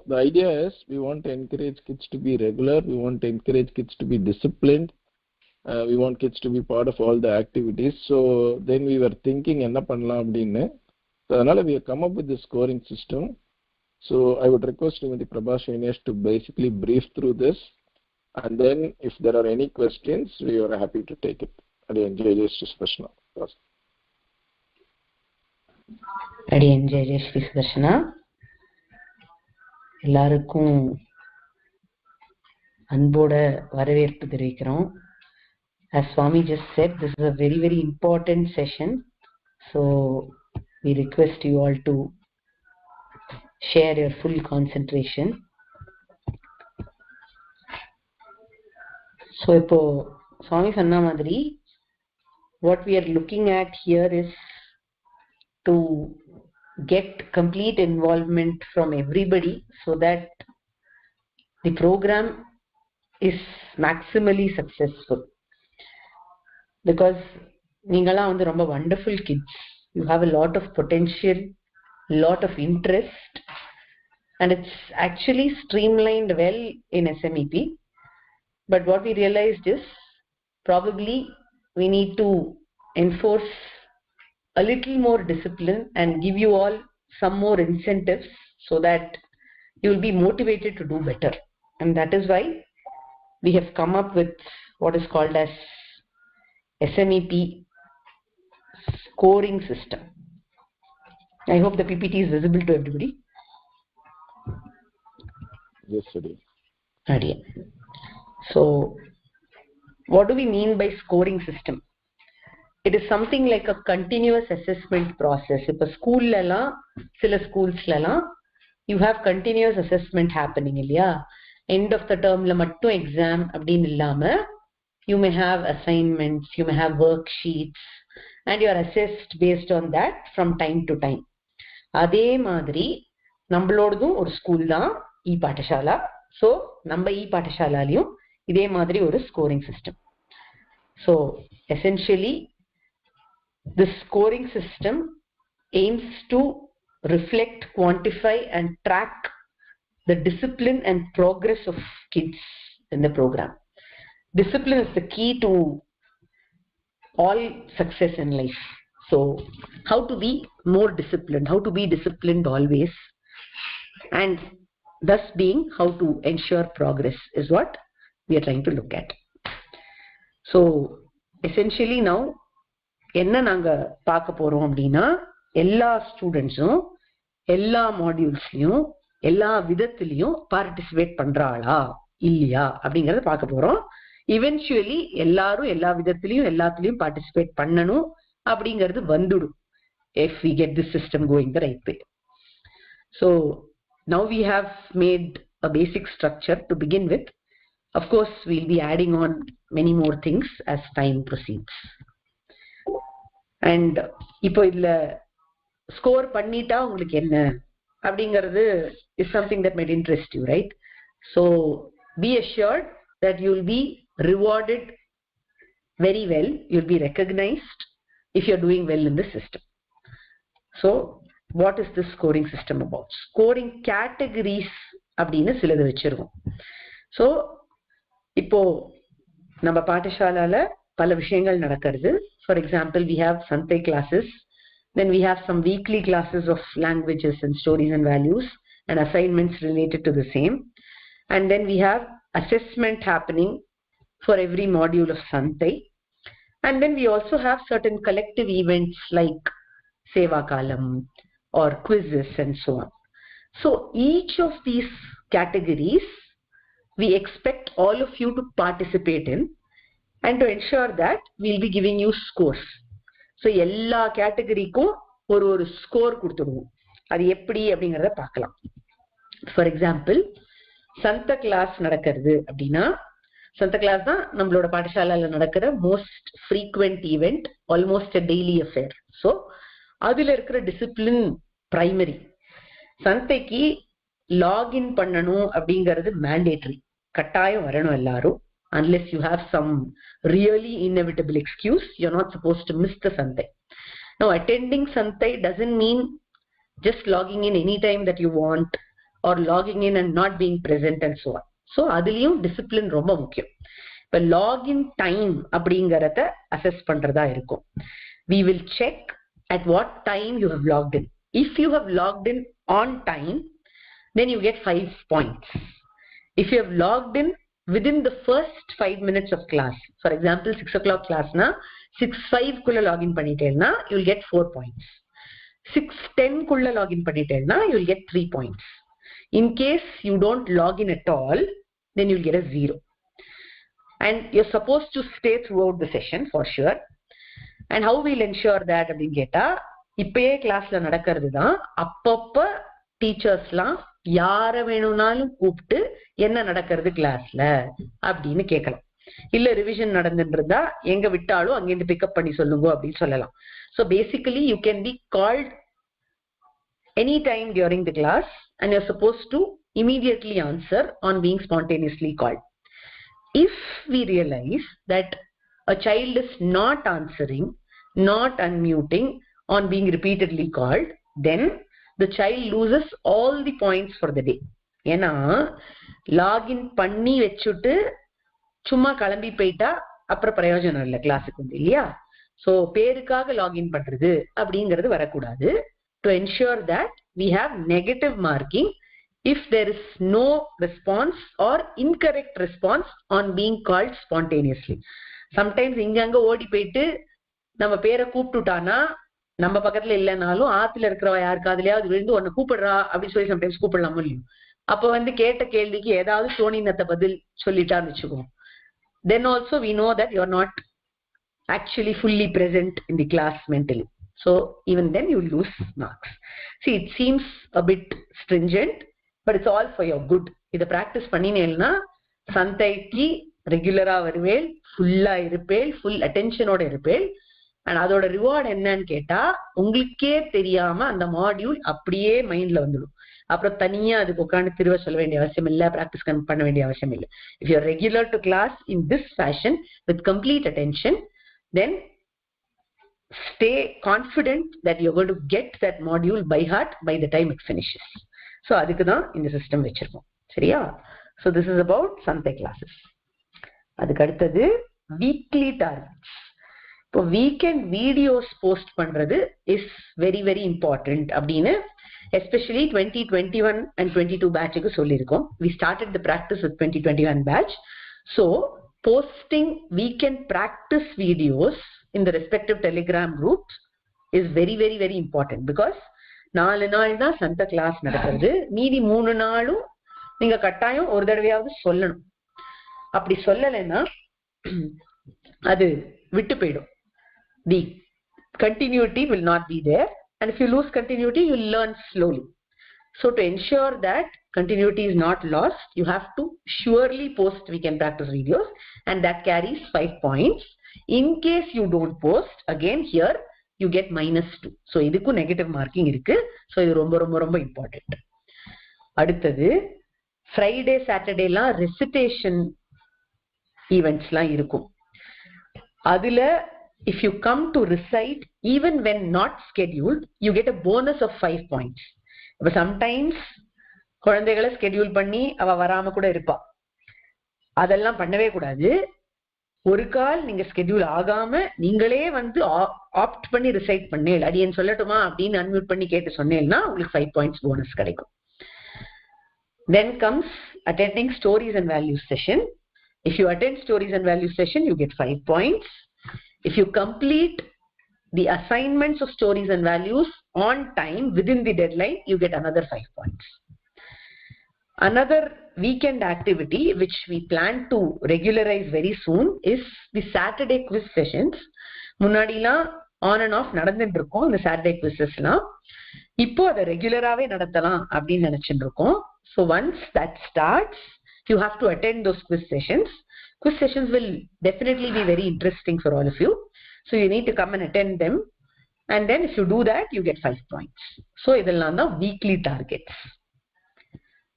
the idea is we want to encourage kids to be regular, we want to encourage kids to be disciplined, we want kids to be part of all the activities. So then we were thinking enna pannalam appadinu. So adanaala we have come up with the scoring system. So I would request Smt Prabha Senesh to basically brief through this, and then if there are any questions we are happy to take it. Adiyan Jai Sri Krishna. Adiyan Jai Sri Krishna. எல்லாருக்கும் அன்போட வரவேற்பு தெரிவிக்கிறோம். As Swami just said, this is a very, very important session. So we request you all to share your full concentration. So இப்போ Swami சொன்ன மாதிரி what we are looking at here is to get complete involvement from everybody so that the program is maximally successful. Because நீங்களா வந்து ரொம்ப wonderful kids, you have a lot of potential, lot of interest, and it's actually streamlined well in SMeP. But what we realized is probably we need to enforce a little more discipline and give you all some more incentives so that you will be motivated to do better. And that is why we have come up with what is called as SMeP scoring system. I hope the PPT is visible to everybody. Yes, sir. So what do we mean by scoring system? It is something like a continuous assessment process. If a school lala, sila schools lala, you have continuous assessment happening illaya. End of the term la mattum exam abdin illama, you may have assignments, you may have worksheets, and you are assessed based on that from time to time. Adhe madri nambalodum or school da ePatashala. So namba ePatashala liyum idhe madri or scoring system. So essentially this scoring system aims to reflect, quantify and track the discipline and progress of kids in the program. Discipline is the key to all success in life. So how to be more disciplined, how to be disciplined always, and thus being how to ensure progress is what we are trying to look at. So essentially now என்ன நாங்க பார்க்க போறோம் அப்படின்னா எல்லா ஸ்டூடெண்ட்ஸும் எல்லா மாடியூல்ஸ்லயும் எல்லா விதத்திலையும் பார்ட்டிசிபேட் பண்றாளா இல்லையா அப்படிங்கறத பார்க்க போறோம். இவென்ச்சுவலி எல்லாரும் எல்லா விதத்திலையும் எல்லாத்துலயும் பார்ட்டிசிபேட் பண்ணணும் அப்படிங்கிறது வந்துடும் if we get this system going the right way. So now we have made a basic structure to begin with. Of course we'll be adding on many more things as time proceeds. And இப்போ இதுல score பண்ணிட்டா உங்களுக்கு என்ன அப்படிங்கிறது is something that might interest you, right? So be assured that you will be rewarded very well, you will be recognized if you are doing well in the system. So what is this scoring system about? Scoring categories அப்படின்னு சிலது வச்சிருக்கோம். So இப்போ நம்ம பாடசாலால பல விஷயங்கள் நடக்கிறது. For example, we have Santhai classes, then we have some weekly classes of languages and stories and values and assignments related to the same, and then we have assessment happening for every module of Santhai, and then we also have certain collective events like Seva Kalam or quizzes and so on. So each of these categories we expect all of you to participate in, and to ensure that we'll be giving you scores. So எல்லா கேட்டகரிக்கும் ஒரு score கொடுத்துடுவோம். அது எப்படி அப்படிங்கறத பார்க்கலாம். For example, சந்த class நடக்கிறது அப்படின்னா, சந்த கிளாஸ் தான் நம்மளோட பாடசாலையில நடக்கிற most frequent event, almost a daily affair. So அதுல இருக்கிற டிசிப்ளின் பிரைமரி. சந்தைக்கு லாகின் பண்ணணும் அப்படிங்கிறது மேண்டேட்டரி, கட்டாயம் வரணும் எல்லாரும். Unless you have some really inevitable excuse, you're not supposed to miss the Santhai. Now attending Santhai doesn't mean just logging in anytime that you want or logging in and not being present and so on. So அதுலயும் discipline ரொம்ப முக்கியம். இப்ப login time அப்படிங்கறத assess பண்றதா இருக்கும். We will check at what time you have logged in. If you have logged in on time, then you get 5 points. If you have logged in within the first 5 minutes of class, for example 6 o'clock class na 6:05 kulla login பண்ணிட்டேன்னா you will get 4 points. 6:10 kulla login பண்ணிட்டேன்னா you will get 3 points. In case you don't log in at all, then you will get a 0. And you're supposed to stay throughout the session for sure. And how we'll ensure that அப்படின்னு கேட்டா, இப்பயே கிளாஸ்ல நடக்கிறது தான். அப்பப்ப டீச்சர்ஸ்லாம் யார வேணும்னாலும் கூப்பிட்டு என்ன நடக்கிறது கிளாஸ்ல அப்படின்னு கேட்கலாம். இல்ல ரிவிஷன் நடந்துட்டு இருந்தா எங்க விட்டாலும் அங்கிருந்து பிக்கப் பண்ணி சொல்லுங்க அப்படின்னு சொல்லலாம். So basically you can be called anytime during the class and you're supposed to immediately answer on being spontaneously called. If we realize that a child is not answering, not unmuting on being repeatedly called, then the child loses all the points for the day. ஏன்னா login பண்ணி வச்சுட்டு சும்மா கிளம்பி போயிட்டா அப்புறம் பிரயோஜனம் இல்லை கிளாஸுக்கு வந்து இல்லையா. ஸோ பேருக்காக லாகின் பண்றது அப்படிங்கிறது வரக்கூடாது. To ensure that we have negative marking if there is no response or incorrect response on being called spontaneously. Sometimes இங்க அங்க ஓடி போயிட்டு நம்ம பேரை கூப்பிட்டுட்டானா நம்ம பக்கத்துல இல்லைனாலும் ஆத்துல இருக்கிறவ யாருக்காதுலயாவது விழுந்து உன்னை கூப்பிடுறா அப்படின்னு சொல்லி சம்டைம்ஸ் கூப்பிடலாம் முடியும். அப்ப வந்து கேட்ட கேள்விக்கு ஏதாவது சோனினத்தை பதில் சொல்லிட்டான்னு வச்சுக்கோ. Then also we know that you are not actually fully present in the class mentally. So even then you lose marks. See, it seems a bit stringent, but it's all for your good. இதை practice பண்ணினேன்னா சந்தைக்கு ரெகுலரா வருவேல், ஃபுல்லா இருப்பேல், full அட்டென்ஷனோட இருப்பேல். And அதோட reward என்னன்னு கேட்டா உங்களுக்கே தெரியாம அந்த மாடியூல் அப்படியே மைண்ட்ல வந்துடும். அப்புறம் தனியா அதுக்கு உட்காந்து திரும்ப சொல்ல வேண்டிய அவசியம் இல்லை, பிராக்டிஸ் பண்ண வேண்டிய அவசியம் இல்லை. If you are regular to class in this fashion with complete attention, then stay confident that you're going to get that module by heart by the time it finishes. So அதுக்கு தான் இந்த system வச்சிருக்கோம். சரியா? So this is about Santhai classes. அதுக்கு அடுத்தது weekly targets. இப்போ weekend videos post பண்றது is very very important அப்படின்னு எஸ்பெஷலி 2021 and 22 பேட்சுக்கு சொல்லியிருக்கோம். We started the practice with 2021 batch. So posting weekend practice videos in the respective telegram groups is very very very important because 4 நாள் தான் சந்த class நடக்கிறது. மீதி 3 நாளும் நீங்க கட்டாயம் ஒரு தடவையாவது சொல்லணும். அப்படி சொல்லலைன்னா அது விட்டு போயிடும். The continuity will not be there, and if you lose continuity you will learn slowly. So to ensure that continuity is not lost, you have to surely post weekend practice videos, and that carries 5 points. In case you don't post, again here you get -2. So இதுக்கு negative marking இருக்கு. So இது ரொம்ப ரொம்ப ரொம்ப important. அடுத்தது Friday சாட்டர்டேலாம் recitation ஈவெண்ட்ஸ்லாம் இருக்கும். அதுல if you come to recite even when not scheduled, you get a bonus of 5 points. But sometimes குழந்தைகளை ஸ்கெடியூல் பண்ணி அவ வராம கூட இருப்பா. அதெல்லாம் பண்ணவே கூடாது. ஒரு கால் நீங்க ஸ்கெடியூல் ஆகாம நீங்களே வந்து ஆப்ட் பண்ணி ரிசைட் பண்ணேன், அடியன் சொல்லட்டுமா அப்படின்னு அன்மியூட் பண்ணி கேட்டு சொன்னேன்னா உங்களுக்கு 5 points போனஸ் கிடைக்கும். Then comes attending stories and values session. If you attend stories and values session, you get 5 points. If you complete the assignments of stories and values on time within the deadline, you get another 5 points. Another weekend activity which we plan to regularize very soon is the Saturday quiz sessions. முன்னாடிலாம் on and off நடந்துட்டு இருக்கோம் இந்த Saturday quizzesலாம். இப்போ அதை ரெகுலராகவே நடத்தலாம் அப்படின்னு நினைச்சுட்டு இருக்கோம். So once that starts, you have to attend those quiz sessions. Quiz sessions will definitely be very interesting for all of you. So you need to come and attend them. And then if you do that, you get 5 points. So இதெல்லாம் தான் weekly targets.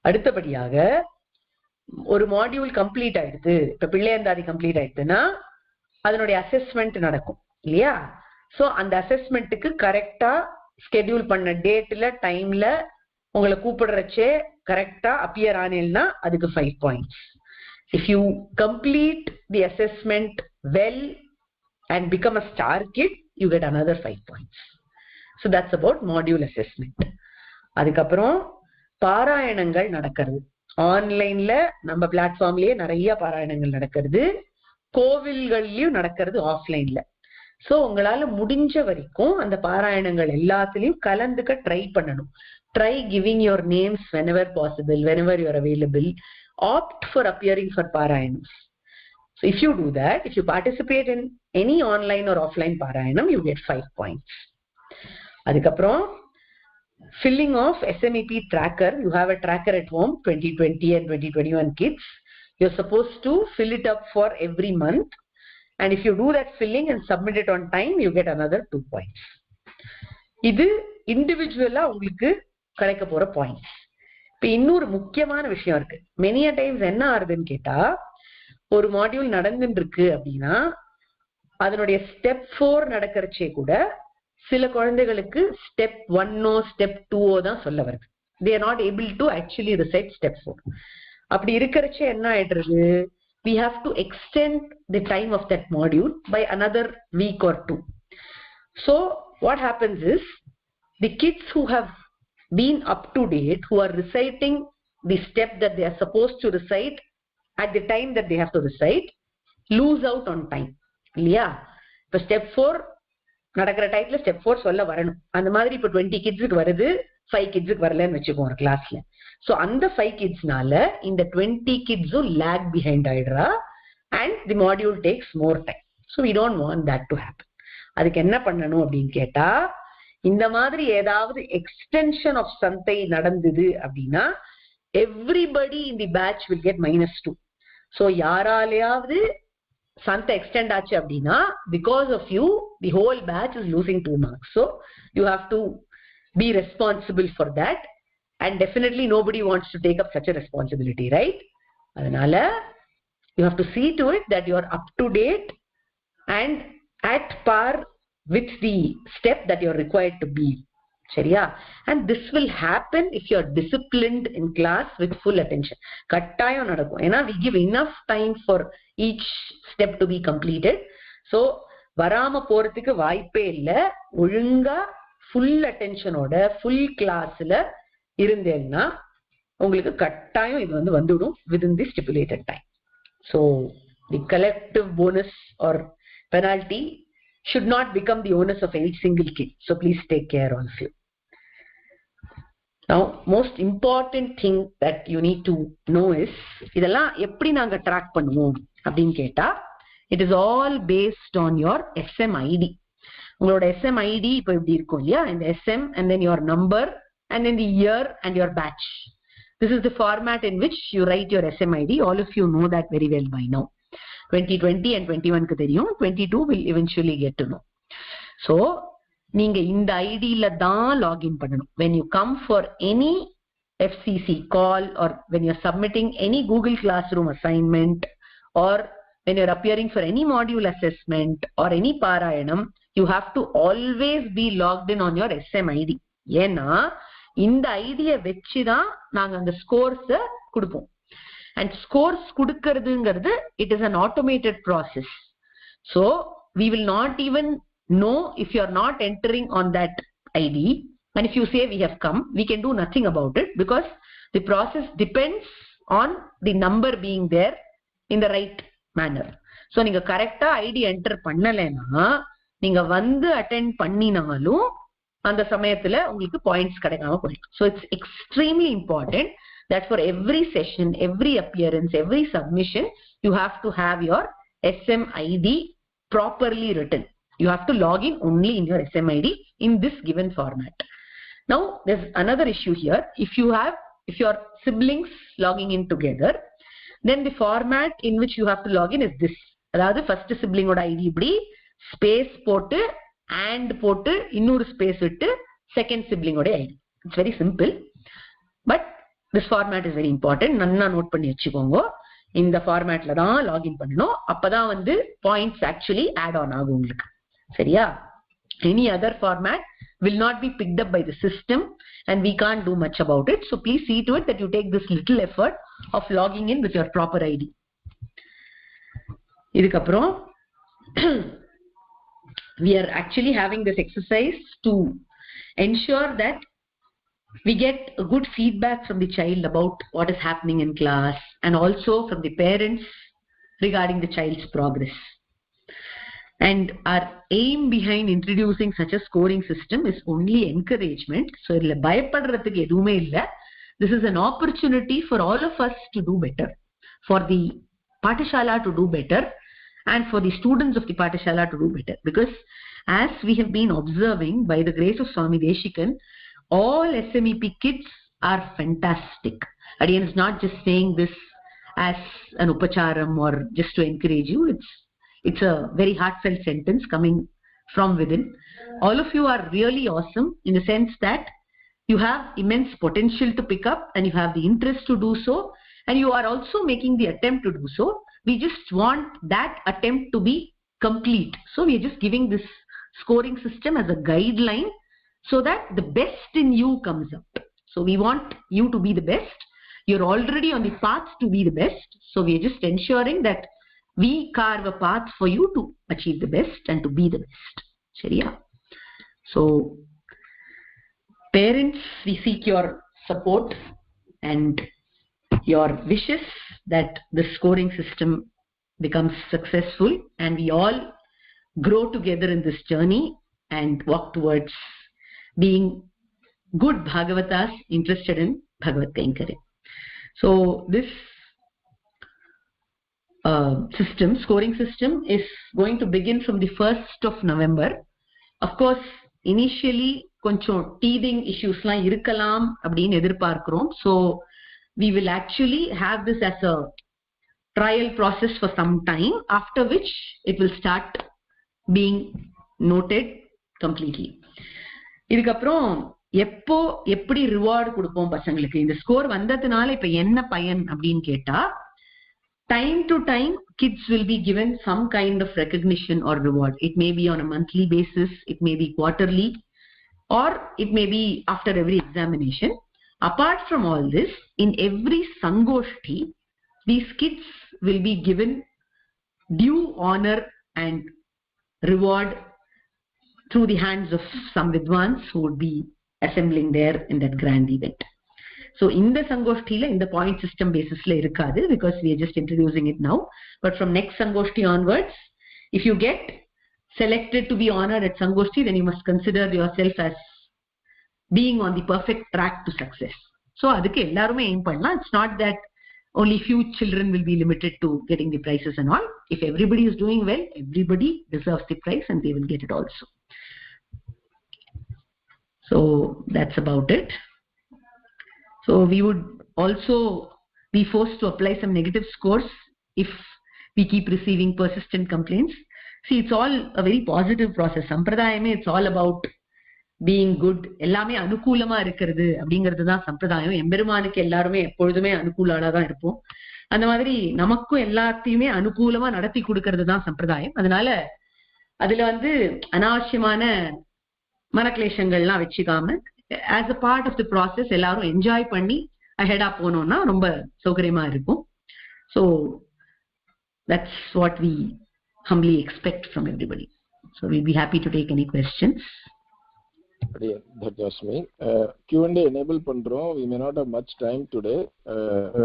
அடுத்தபடியாக ஒரு module complete ஆயிடுது, இப்ப பிள்ளையந்தாதி complete ஆயிடுதுன்னா அதனுடைய assessment நடக்கும் இல்லையா. ஸோ அந்த அசஸ்மெண்ட்டுக்கு கரெக்டா ஸ்கெடியூல் பண்ண டேட்ல டைம்ல உங்களை கூப்பிடுறச்சே கரெக்டா அப்பியர் ஆனேன்னா அதுக்கு 5 points. If you complete the assessment well and become a star kid, you get another 5 points. So that's about module assessment. அதுக்கப்புறம் பாராயணங்கள் நடக்கிறது. ஆன்லைன்ல நம்ம பிளாட்ஃபார்ம்லயே நிறைய பாராயணங்கள் நடக்கிறது, கோவில்கள்லயும் நடக்கிறது ஆஃப்லைன்ல. சோ உங்களால முடிஞ்ச வரைக்கும் அந்த பாராயணங்கள் எல்லாத்துலயும் கலந்துக்க ட்ரை பண்ணணும். Try giving your names whenever possible, whenever you are available. Opt for appearing for parayanams. So if you do that, if you participate in any online or offline parayanam, you get 5 points. அதுக்கப்புறம் filling of SMeP tracker. You have a tracker at home, 2020 and 2021 kids. You're supposed to fill it up for every month. And if you do that filling and submit it on time, you get another 2 points. இது இண்டிவிஜுவலா உங்களுக்கு கிடைக்க போற points. இப்ப இன்னொரு முக்கியமான விஷயம் இருக்கு. Many times என்ன ஆகுதுன்னு கேட்டா, ஒரு மாடியூல் நடந்துட்டு இருக்கு அப்படின்னா அதனுடைய ஸ்டெப் 4 நடக்கிறச்சே கூட சில குழந்தைகளுக்கு ஸ்டெப் 1ஓ ஸ்டெப் 2ஓ தான் சொல்ல வருது. they are not able to actually recite step 4. அப்படி இருக்கிறச்சே என்ன ஆயிடுறது, we have to extend the time of that module by another week or 2. So what happens is, the kids who have been up to date, who are reciting the step that they are supposed to recite at the time that they have to recite, lose out on time. இல்லையா? இப்ப step 4 நடக்கிற டைப்ல step 4 சொல்ல வரணும். அந்த மாதிரி இப்ப 20 கிட்ஸுக்கு வருது, 5 கிட்ஸுக்கு வரலன்னு வச்சுக்கோ ஒரு கிளாஸ்ல. சோ அந்த 5 கிட்ஸ்னால இந்த 20 கிட்ஸும் lag behind ஆயிடுறா, and the module takes more time. So we don't want that to happen. அதுக்கு என்ன பண்ணணும் அப்படின்னு கேட்டா, இந்த மாதிரி ஏதாவது எக்ஸ்டென்ஷன் ஆஃப் சந்தை நடந்தது அப்படின்னா everybody in the batch will get -2. So யாராலையாவது சந்தை எக்ஸ்டெண்ட் ஆச்சு அப்படின்னா, because of you the whole batch is losing 2 marks. So you have to be responsible for that, and definitely nobody wants to take up such a responsibility, right? அதனால you have to see to it that you are up to date and at par with the step that you are required to be. சரியா? And this will happen if you are disciplined in class with full attention. கட்டாயம் நடக்கும். ஏன்னா we give enough time for each step to be completed. So வராம போறதுக்கு வாய்ப்பே இல்லை. ஒழுங்கா full attentionோட full classல இருந்தேன்னா உங்களுக்கு கட்டாயம் இது வந்துடும் within the stipulated time. So the collective bonus or penalty should not become the onus of any single kid. So please take care, all of you. Now, most important thing that you need to know is, இதெல்லாம் எப்படி நாங்க track பண்ணுவோம் அப்படின்னு கேட்டா, it is all based on your SMID. உங்களோட SMID இப்போ இப்படி இருக்கும் இல்லையா, இந்த SM and then your number and then the year and your batch. This is the format in which you write your SMID. All of you know that very well by now. 2020 and 21 க்கு தெரியும், 22 will eventually get to know. So நீங்க இந்த ஐடியில தான் login பண்ணணும். when you come for any FCC call, or when you're submitting any Google Classroom assignment, or when you're appearing for any module assessment or any parayanam, you have to always be logged in on your SMID. ஏன்னா இந்த ஐடியை வச்சுதான் நாங்க அந்த ஸ்கோர்ஸ கொடுப்போம். and scores கொடுக்கிறதுங்கிறது it is an automated process. So we will not even know if you are not entering on that ID, and if you say we have come, we can do nothing about it, because the process depends on the number being there in the right manner. So நீங்க கரெக்டா ID enter பண்ணலைன்னா நீங்க வந்து attend பண்ணினாலும் அந்த சமயத்துல உங்களுக்கு points கிடைக்காம போயிடும். So it's extremely important that for every session, every appearance, every submission, you have to have your SMID properly written. You have to log in only in your SMID in this given format. Now there's another issue here. If your siblings logging in together, then the format in which you have to log in is this. அதாவது first sibling ஓட ID இப்படி space போட்டு and போட்டு இன்னொரு space விட்டு second sibling ஓட ID. It's very simple, but this format is very important. நன்னா note பண்ணி வச்சுக்கோங்க. இந்த ஃபார்மேட்ல தான் லாகின் பண்ணணும். அப்பதான் பாயிண்ட்ஸ் ஆக்சுவலி ஆட் ஆன் ஆகும் உங்களுக்கு. சரியா? Any other format will not be picked up by the system and we can't do much about it. So please see to it that you take this little effort of logging in with your proper ID. Idukaprom we are actually having this exercise to ensure that we get a good feedback from the child about what is happening in class and also from the parents regarding the child's progress. And our aim behind introducing such a scoring system is only encouragement. So this is an opportunity for all of us to do better, for the Patashala to do better, and for the students of the Patashala to do better. Because as we have been observing, by the grace of Swami Deshikan, all SMeP kids are fantastic. Again, it's not just saying this as an upacharam or just to encourage you. It's a very heartfelt sentence coming from within. All of you are really awesome in the sense that you have immense potential to pick up and you have the interest to do so, and you are also making the attempt to do so. We just want that attempt to be complete. So we are just giving this scoring system as a guideline so that the best in you comes up. So we want you to be the best. You're already on the path to be the best. So we are just ensuring that we carve a path for you to achieve the best and to be the best. Sharia. So parents, we seek your support and your wishes that the scoring system becomes successful and we all grow together in this journey and walk towards being good Bhagavatas interested in Bhagavad Gita. So this scoring system is going to begin from the 1st of November. Of course, initially koncham teething issues la irkalam appdin edirpaarkrom. So we will actually have this as a trial process for some time, after which it will start being noted completely. இதுக்கப்புறம் எப்போ எப்படி reward கொடுப்போம் பசங்களுக்கு, இந்த score வந்ததுனால இப்ப என்ன பயன் அப்படின்னு கேட்டா, time to time kids will be given some kind of recognition or reward. It may be on a monthly basis, it may be quarterly, or it may be after every examination. Apart from all this, in every Sangoshti, these kids will be given due honor and reward through the hands of some Vidwans who would be assembling there in that grand event. So in the Sangoshti in the point system basis la irukadu, because we are just introducing it now. But from next Sangoshti onwards, if you get selected to be honored at Sangoshti, then you must consider yourself as being on the perfect track to success. So adukku ellarume aim pannalam. It's not that only few children will be limited to getting the prizes and all. If everybody is doing well, everybody deserves the prize and they will get it also. So that's about it. So we would also be forced to apply some negative scores if we keep receiving persistent complaints. See, it's all a very positive process. Sampradayame, it's all about being good. எல்லாமே அனுகூலமா இருக்கிறது அப்படிங்கிறது தான் சம்பிரதாயம். எம்பெருமானுக்கு எல்லாருமே எப்பொழுதுமே அனுகூலாளா தான் இருப்போம். அந்த மாதிரி நமக்கும் எல்லாத்தையுமே அனுகூலமா நடத்தி கொடுக்கிறது தான் சம்பிரதாயம். அதனால அதுல அனாவசியமான மனக்லேஷங்கள்லாம் வச்சுக்காம as a part of the process எல்லாரும் என்ஜாய் பண்ணி அஹெடா போனோம்னா ரொம்ப சௌகரியமா இருக்கும். So that's what we humbly expect from everybody. So we'll be happy to take any questions. Dhajasmi, Q&A enable பண்றோம். We may not have much time today.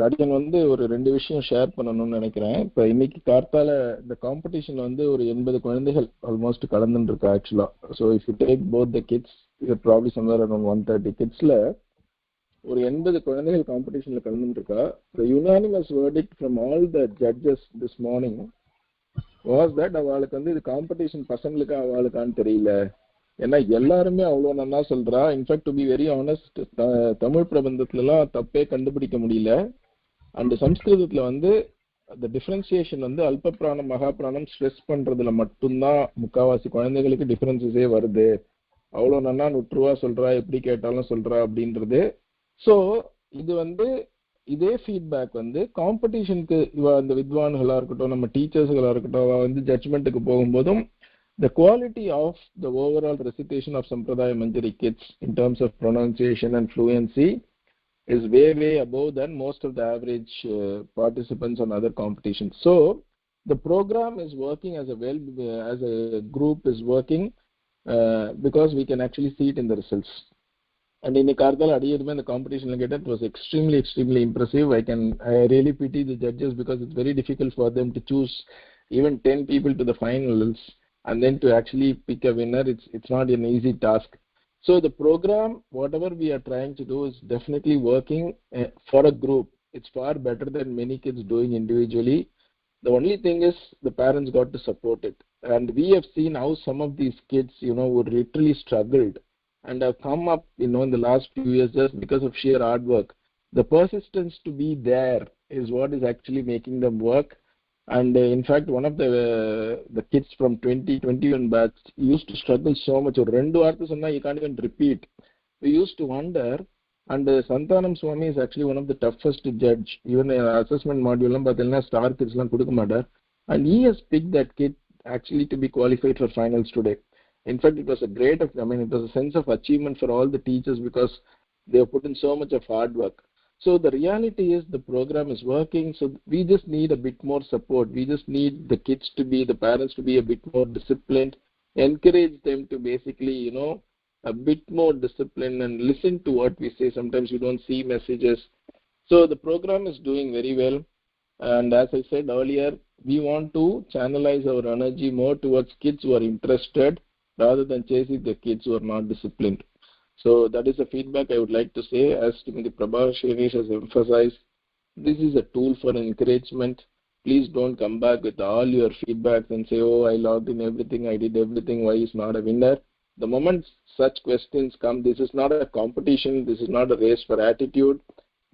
அடியன் ஒரு ரெண்டு விஷயம் ஷேர் பண்ணணும்னு நினைக்கிறேன். இப்போ இன்னைக்கு கார்த்தால இந்த காம்படிஷன் ஒரு 80 குழந்தைகள் ஆல்மோஸ்ட் கலந்துட்டு இருக்கு ஆக்சுவலா. So if you take both the kids, இது ப்ராப்ளி சம்வேர் அரௌண்ட் 130 கிட்ஸ்ல ஒரு 80 குழந்தைகள் காம்படிஷன்ல கலந்துட்டு இருக்கா. The unanimous verdict from all the judges this morning was that அவளுக்கு இது காம்படிஷன் பசங்களுக்கு அவளுக்கான்னு தெரியல. ஏன்னா எல்லாருமே அவ்வளவு நல்லா சொல்றா. In fact to be very honest, Tamil பிரபந்தத்துலலாம் தப்பே கண்டுபிடிக்க முடியல. அண்ட் சம்ஸ்கிருதத்துல அந்த டிஃபரன்சியேஷன் அல்ப பிராணம் மகா பிராணம் ஸ்ட்ரெஸ் பண்றதுல மட்டும்தான் முக்காவாசி குழந்தைகளுக்கு டிஃபரன்சஸே வருது. அவ்வளோ நல்லா நுற்றுவா சொல்றா, எப்படி கேட்டாலும் சொல்றா அப்படின்றது. ஸோ இது இதே ஃபீட்பேக் காம்படிஷனுக்கு அந்த வித்வான்களா இருக்கட்டும், நம்ம டீச்சர்ஸ்களா இருக்கட்டும், ஜட்ஜ்மெண்ட்டுக்கு போகும்போதும் The quality of the overall recitation of Sampradaya Manjari kids in terms of pronunciation and fluency is way above than most of the average participants on other competitions. So the program is working as a group is working because we can actually see it in the results. And in the competition it was extremely impressive. I really pity the judges because it's very difficult for them to choose even 10 people to the finals and then to actually pick a winner. It's not an easy task. So the program, whatever we are trying to do, is definitely working for a group. It's far better than many kids doing individually. The only thing is the parents got to support it. And we have seen how some of these kids, who literally struggled and have come up, in the last few years just because of sheer hard work. The persistence to be there is what is actually making them work. And in fact, one of the kids from 2021 batch used to struggle so much. You can't even repeat. We used to wonder, and Santhanam Swami is actually one of the toughest to judge. Even in assessment module, star kids, and he has picked that kid actually to be qualified for finals today. In fact, it was it was a sense of achievement for all the teachers because they have put in so much of hard work. So the reality is the program is working. So we just need a bit more support. We just need the parents to be a bit more disciplined, encourage them to basically, a bit more disciplined and listen to what we say. Sometimes you don't see messages. So the program is doing very well. And as I said earlier, we want to channelize our energy more towards kids who are interested rather than chasing the kids who are not disciplined. So that is the feedback I would like to say. As Smt Prabha Senesh has emphasized, this is a tool for encouragement. Please don't come back with all your feedbacks and say, oh, I logged in everything, I did everything, why is not a winner? The moment such questions come, this is not a competition, this is not a race for attitude,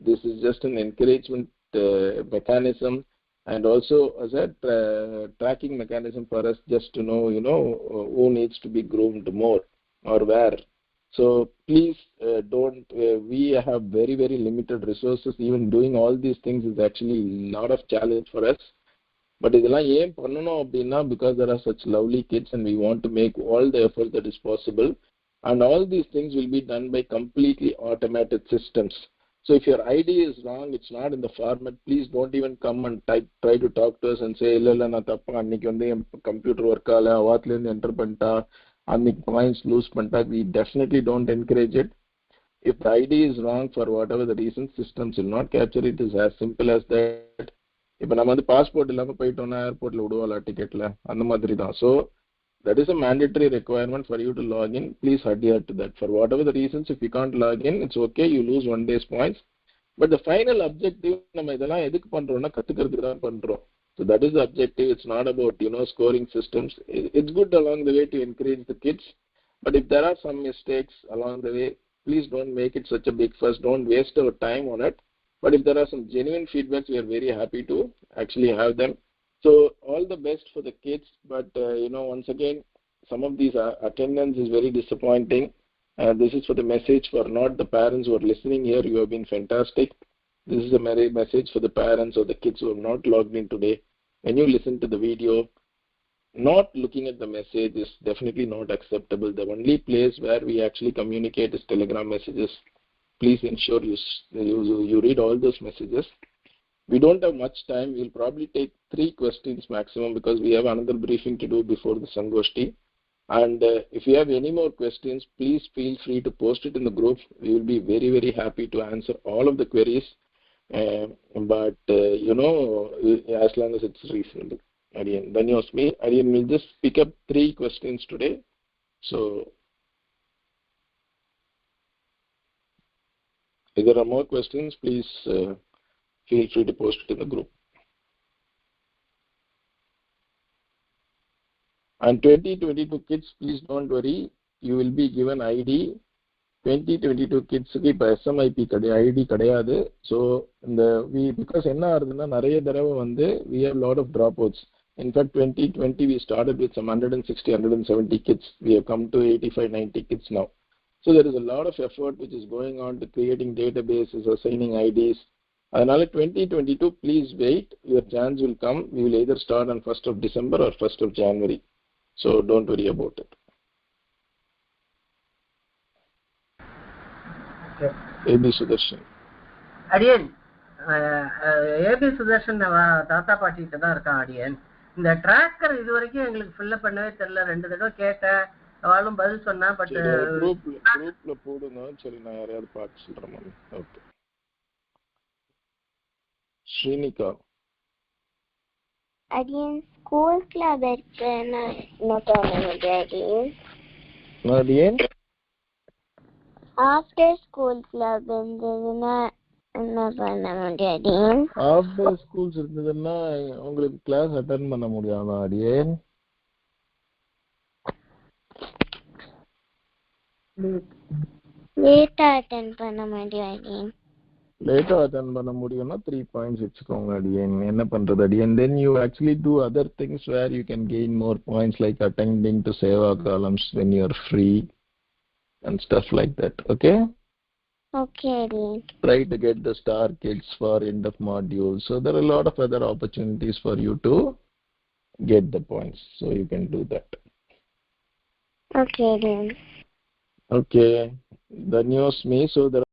this is just an encouragement mechanism and also as a tracking mechanism for us just to know, who needs to be groomed more or where. So please don't, we have very limited resources. Even doing all these things is actually a lot of challenge for us. But because there are such lovely kids and we want to make all the effort that is possible. And all these things will be done by completely automated systems. So if your ID is wrong, it's not in the format, please don't even come and try to talk to us and say, computer work enter panta. Points lose contact. We definitely don't encourage it. If the ID is wrong for whatever the reason, systems will not capture it. Is as simple as that. If we passport airport ticket so that is a mandatory requirement for you to log in. Please adhere to that. For whatever the reasons, if you can't log in, it's okay. You lose 1 day's points. But the final objective, so that is the objective. It's not about, scoring systems. It's good along the way to encourage the kids. But if there are some mistakes along the way, please don't make it such a big fuss. Don't waste our time on it. But if there are some genuine feedbacks, we are very happy to actually have them. So all the best for the kids. But, once again, some of these attendance is very disappointing. This is for the message for not the parents who are listening here. You have been fantastic. This is a message for the parents or the kids who have not logged in today. When you listen to the video, not looking at the message is definitely not acceptable. The only place where we actually communicate is Telegram messages. Please ensure you read all those messages. We don't have much time. We'll probably take 3 questions maximum because we have another briefing to do before the Sangoshti. And if you have any more questions, please feel free to post it in the group. We will be very happy to answer all of the queries. But as long as it's reasonable. Arian, Danyosmi. Arian will just pick up 3 questions today. So, if there are more questions, please feel free to post it in the group. And 2022 kids, please don't worry. You will be given ID. 2022 kids SMeP ID kadayadu. So because we have a lot of dropouts. In fact, 2020 we started with some 160, 170 kids. We have come to 85, 90 kids now. So there is a lot of effort which is going on to creating databases, assigning IDs. Another 2022, please wait. Your chance will come. We will either start on 1st of December or 1st of January. So don't worry about it. Okay. A.B. Sudarshan. அடியன் AB Sudarshan தாத்தா பாட்டிகிட்ட தான் இருக்கான் அடியன். இந்த tracker இது வரைக்கும் எங்களுக்கு fill up பண்ணவே தெரியல. 2 தடவை கேட்டேன், அவளும் பதில் சொன்னா. பட் குரூப்ல போடுங்க. சரி, நான் யாரையாவது பார்த்து சொல்றேன். ஓகே. ஸ்ரீனிகா. அடியன் ஸ்கூல் கிளப் இருக்கு, என்ன பண்ண முடியும் அடியன்? ஆஃப்டர் ஸ்கூல் கிளப் இருந்ததுன்னா என்ன பண்ண முடியாது? ஆஃப்டர் ஸ்கூல்ஸ் இருந்ததுன்னா உங்களுக்கு கிளாஸ் அட்டெண்ட் பண்ண முடியாதா அடியன்? லேட்டா அட்டெண்ட் பண்ண முடியாது. லேட்டா அட்டெண்ட் பண்ண முடியும்னா 3 பாயிண்ட்ஸ் வச்சுக்கோங்க அடியன். என்ன பண்றது அடியன்? Then you actually do other things where you can gain more points, like attending to seva columns when you are free and stuff like that. Okay? Okay, Adrian. Try to get the star kids for end of module. So there are a lot of other opportunities for you to get the points. So you can do that. Okay, Adrian. Okay. The news me. So there